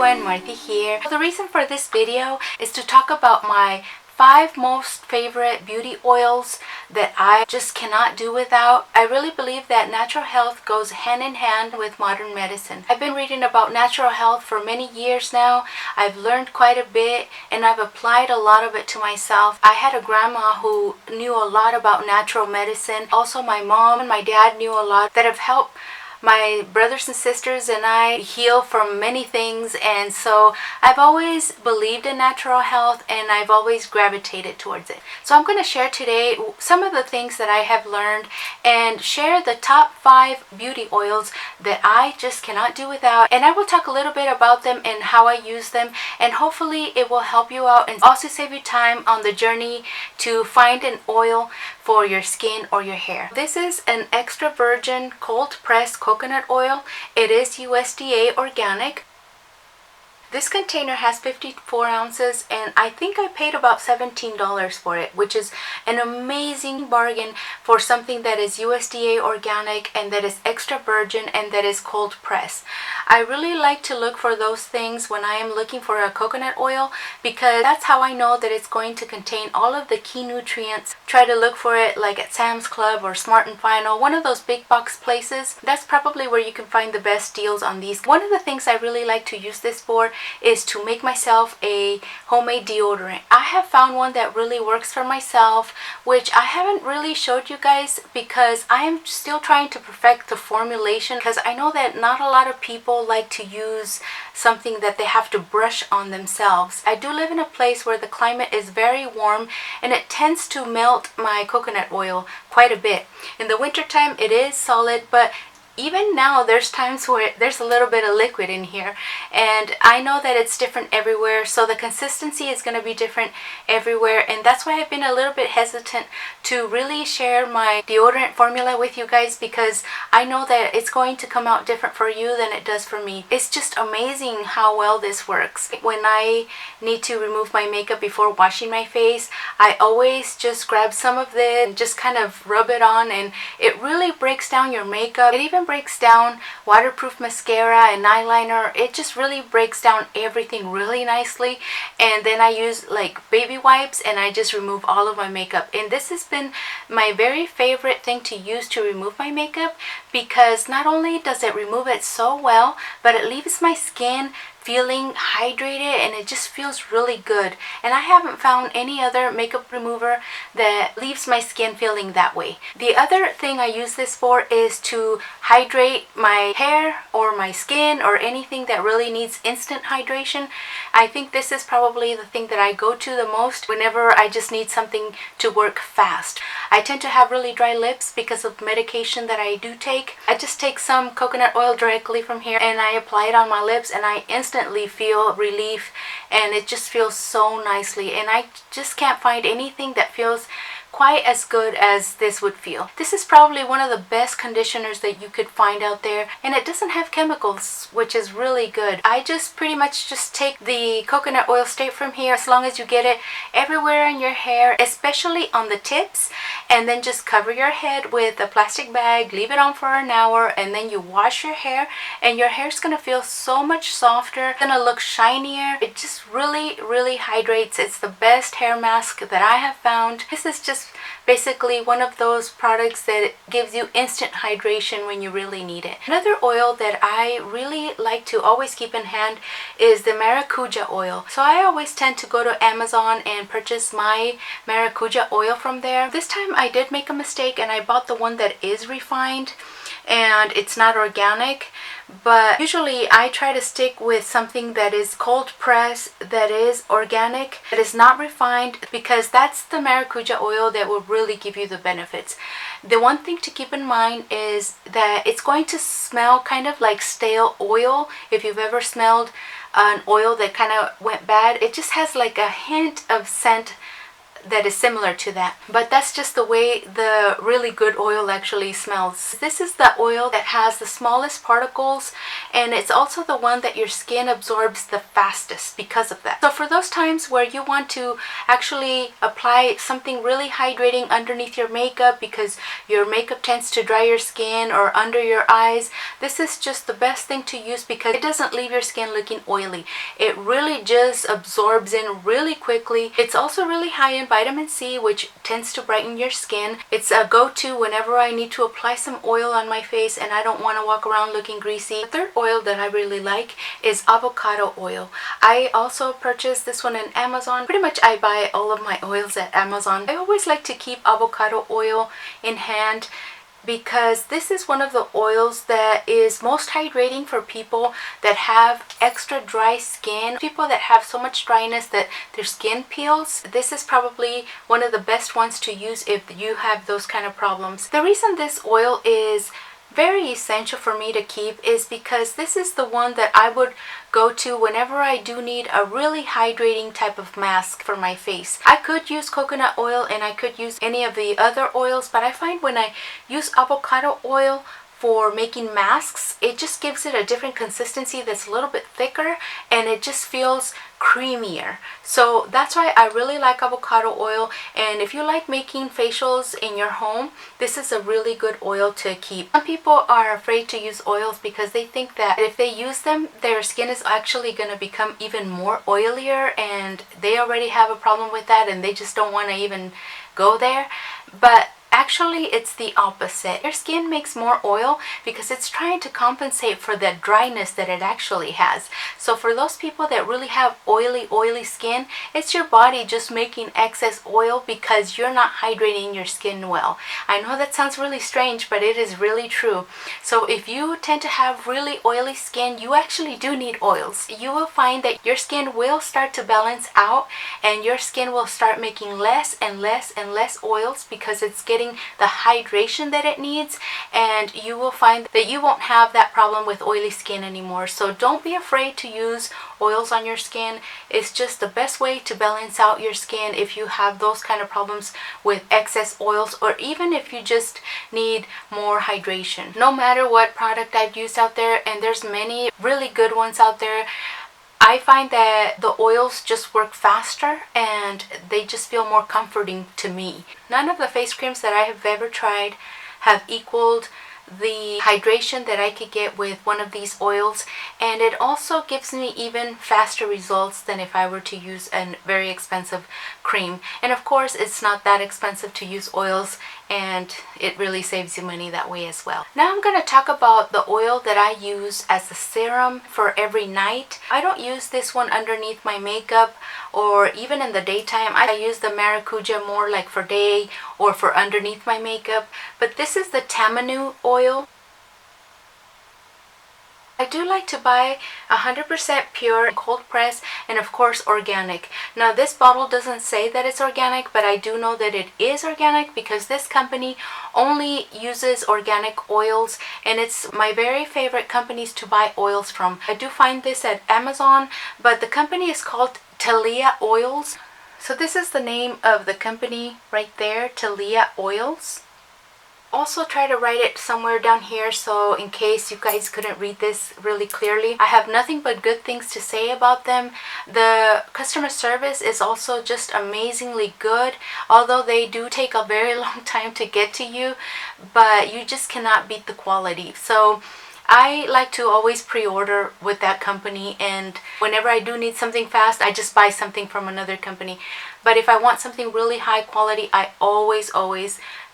everyone, Marty here. The reason for this video is to talk about my 5 most favorite beauty oils that I just cannot do without. I really believe that natural health goes hand in hand with modern medicine. I've been reading about natural health for many years now. I've learned quite a bit and I've applied a lot of it to myself. I had a grandma who knew a lot about natural medicine. Also my mom and my dad knew a lot that have helped my brothers and sisters and I heal from many things, and so I've always believed in natural health and I've always gravitated towards it. So I'm going to share today some of the things that I have learned and share the top 5 beauty oils that I just cannot do without, and I will talk a little bit about them and how I use them, and hopefully it will help you out and also save you time on the journey to find an oil for your skin or your hair. This is an extra virgin cold pressed coconut oil. It is USDA organic. This container has 54 ounces and I think I paid about $17 for it, which is an amazing bargain for something that is USDA organic and that is extra virgin and that is cold pressed. I really like to look for those things when I am looking for a coconut oil because that's how I know that it's going to contain all of the key nutrients. Try to look for it like at Sam's Club or Smart & Final, one of those big box places. That's probably where you can find the best deals on these. One of the things I really like to use this for is to make myself a homemade deodorant. I have found one that really works for myself, which I haven't really showed you guys because I am still trying to perfect the formulation, because I know that not a lot of people like to use something that they have to brush on themselves. I do live in a place where the climate is very warm and it tends to melt my coconut oil quite a bit. In the wintertime it is solid, but even now there's times where there's a little bit of liquid in here, and I know that it's different everywhere, so the consistency is going to be different everywhere, and that's why I've been a little bit hesitant to really share my deodorant formula with you guys, because I know that it's going to come out different for you than it does for me. It's just amazing how well this works. When I need to remove my makeup before washing my face, I always just grab some of this and just kind of rub it on, and it really breaks down your makeup. It even breaks down waterproof mascara and eyeliner. It just really breaks down everything really nicely. And then I use like baby wipes and I just remove all of my makeup, and this has been my very favorite thing to use to remove my makeup, because not only does it remove it so well, but it leaves my skin feeling hydrated and it just feels really good. And I haven't found any other makeup remover that leaves my skin feeling that way. The other thing I use this for is to hydrate my hair or my skin or anything that really needs instant hydration. I think this is probably the thing that I go to the most whenever I just need something to work fast. I tend to have really dry lips because of medication that I do take. I just take some coconut oil directly from here and I apply it on my lips, and I instantly feel relief, and it just feels so nicely, and I just can't find anything that feels quite as good as this would feel. This is probably one of the best conditioners that you could find out there, and it doesn't have chemicals, which is really good. I just pretty much just take the coconut oil straight from here, as long as you get it everywhere in your hair, especially on the tips, and then just cover your head with a plastic bag, leave it on for an hour, and then you wash your hair, and your hair's gonna feel so much softer. It's gonna look shinier. It just really hydrates. It's the best hair mask that I have found. This is just basically one of those products that gives you instant hydration when you really need it. Another oil that I really like to always keep in hand is the Maracuja oil. So I always tend to go to Amazon and purchase my Maracuja oil from there. This time I did make a mistake and I bought the one that is refined and it's not organic, but usually I try to stick with something that is cold pressed, that is organic, that is not refined, because that's the Maracuja oil that will really give you the benefits. The one thing to keep in mind is that it's going to smell kind of like stale oil. If you've ever smelled an oil that kind of went bad, it just has like a hint of scent that is similar to that. But that's just the way the really good oil actually smells. This is the oil that has the smallest particles, and it's also the one that your skin absorbs the fastest because of that. So for those times where you want to actually apply something really hydrating underneath your makeup because your makeup tends to dry your skin or under your eyes, this is just the best thing to use because it doesn't leave your skin looking oily. It really just absorbs in really quickly. It's also really high in vitamin C, which tends to brighten your skin. It's a go-to whenever I need to apply some oil on my face and I don't want to walk around looking greasy. The third oil that I really like is avocado oil. I also purchased this one in Amazon. Pretty much I buy all of my oils at Amazon. I always like to keep avocado oil in hand because this is one of the oils that is most hydrating for people that have extra dry skin, people that have so much dryness that their skin peels. This is probably one of the best ones to use if you have those kind of problems. The reason this oil is very essential for me to keep is because this is the one that I would go to whenever I do need a really hydrating type of mask for my face. I could use coconut oil and I could use any of the other oils, but I find when I use avocado oil for making masks, it just gives it a different consistency that's a little bit thicker and it just feels creamier. So that's why I really like avocado oil. And if you like making facials in your home, this is a really good oil to keep. Some people are afraid to use oils because they think that if they use them, their skin is actually going to become even more oilier, and they already have a problem with that and they just don't want to even go there. But actually, it's the opposite. Your skin makes more oil because it's trying to compensate for the dryness that it actually has. So for those people that really have oily skin, it's your body just making excess oil because you're not hydrating your skin well. I know that sounds really strange, but it is really true. So if you tend to have really oily skin, you actually do need oils. You will find that your skin will start to balance out and your skin will start making less and less oils because it's getting the hydration that it needs, and you will find that you won't have that problem with oily skin anymore. So don't be afraid to use oils on your skin. It's just the best way to balance out your skin if you have those kind of problems with excess oils, or even if you just need more hydration. No matter what product I've used out there, and there's many really good ones out there, I find that the oils just work faster and they just feel more comforting to me. None of the face creams that I have ever tried have equaled the hydration that I could get with one of these oils, and it also gives me even faster results than if I were to use a very expensive cream. And of course, it's not that expensive to use oils, and it really saves you money that way as well. Now I'm going to talk about the oil that I use as a serum for every night. I don't use this one underneath my makeup or even in the daytime. I use the Maracuja more like for day or for underneath my makeup, but this is the Tamanu oil. I do like to buy 100% pure, cold press, and of course organic. Now this bottle doesn't say that it's organic, but I do know that it is organic because this company only uses organic oils, and it's my very favorite companies to buy oils from. I do find this at Amazon, but the company is called TELIAOILS. So this is the name of the company right there, TELIAOILS. Also try to write it somewhere down here so in case you guys couldn't read this really clearly. I have nothing but good things to say about them. The customer service is also just amazingly good, although they do take a very long time to get to you, but you just cannot beat the quality. So I like to always pre-order with that company, and whenever I do need something fast, I just buy something from another company. But if I want something really high quality, I always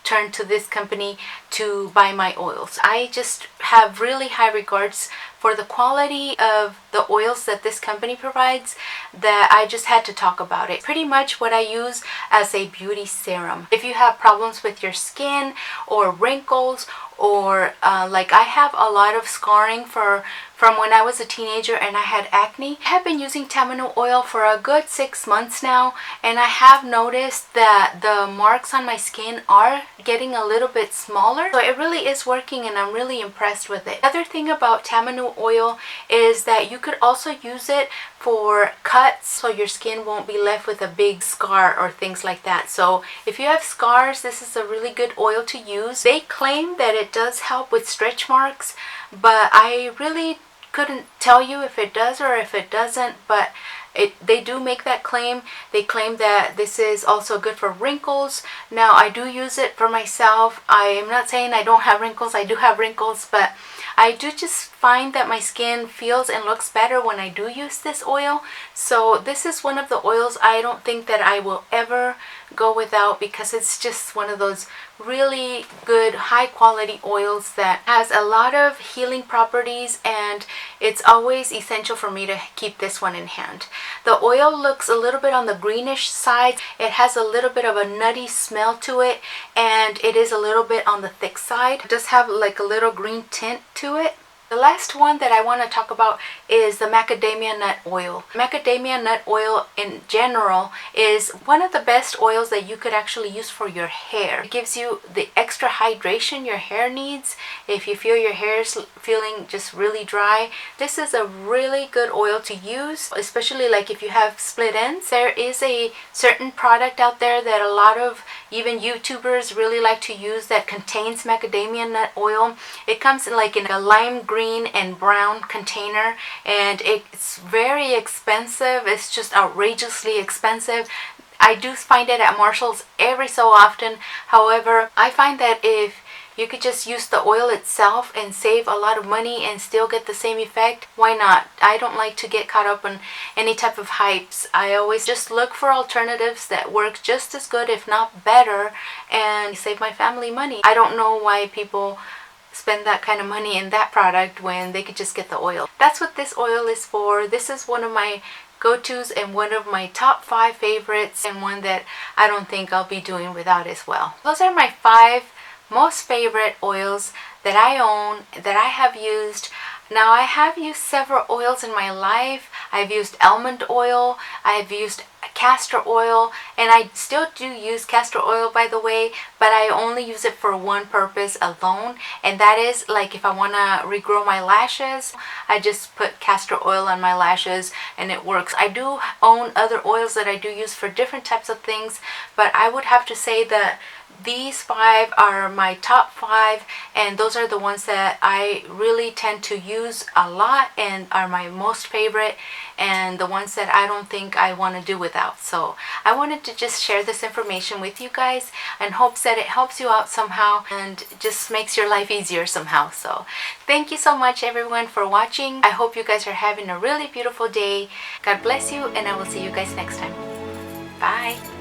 turn to this company to buy my oils. I just have really high regards for the quality of the oils that this company provides that I just had to talk about it. Pretty much what I use as a beauty serum. If you have problems with your skin or wrinkles or like I have a lot of scarring from when I was a teenager and I had acne. I have been using Tamanu oil for a good 6 months now, and I have noticed that the marks on my skin are getting a little bit smaller. So it really is working, and I'm really impressed with it. The other thing about Tamanu oil is that you could also use it for cuts, so your skin won't be left with a big scar or things like that. So if you have scars, this is a really good oil to use. They claim that it does help with stretch marks, but I really couldn't tell you if it does or if it doesn't, but they do make that claim. They claim that this is also good for wrinkles. Now, I do use it for myself. I am not saying I don't have wrinkles. I do have wrinkles, but I do just find that my skin feels and looks better when I do use this oil. So this is one of the oils I don't think that I will ever go without, because it's just one of those really good high quality oils that has a lot of healing properties, and it's always essential for me to keep this one in hand. The oil looks a little bit on the greenish side. It has a little bit of a nutty smell to it, and it is a little bit on the thick side. It does have like a little green tint to it. The last one that I want to talk about is the macadamia nut oil. Macadamia nut oil in general is one of the best oils that you could actually use for your hair. It gives you the extra hydration your hair needs. If you feel your hair is feeling just really dry, this is a really good oil to use, especially like if you have split ends. There is a certain product out there that a lot of even YouTubers really like to use that contains macadamia nut oil. It comes in a lime green and brown container, and it's very expensive. It's just outrageously expensive. I do find it at Marshall's every so often. However, I find that if you could just use the oil itself and save a lot of money and still get the same effect, why not? I don't like to get caught up in any type of hypes. I always just look for alternatives that work just as good, if not better, and save my family money. I don't know why people spend that kind of money in that product when they could just get the oil. That's what this oil is for. This is one of my go-tos and one of my top 5 favorites, and one that I don't think I'll be doing without as well. Those are my 5 most favorite oils that I own, that I have used. Now, I have used several oils in my life. I've used almond oil, I've used castor oil, and I still do use castor oil, by the way, but I only use it for one purpose alone, and that is like if I want to regrow my lashes, I just put castor oil on my lashes and it works. I do own other oils that I do use for different types of things, but I would have to say that these 5 are my top 5, and those are the ones that I really tend to use a lot and are my most favorite, and the ones that I don't think I want to do without. So I wanted to just share this information with you guys in hopes that it helps you out somehow and just makes your life easier somehow. So thank you so much, everyone, for watching. I hope you guys are having a really beautiful day. God bless you, and I will see you guys next time. Bye.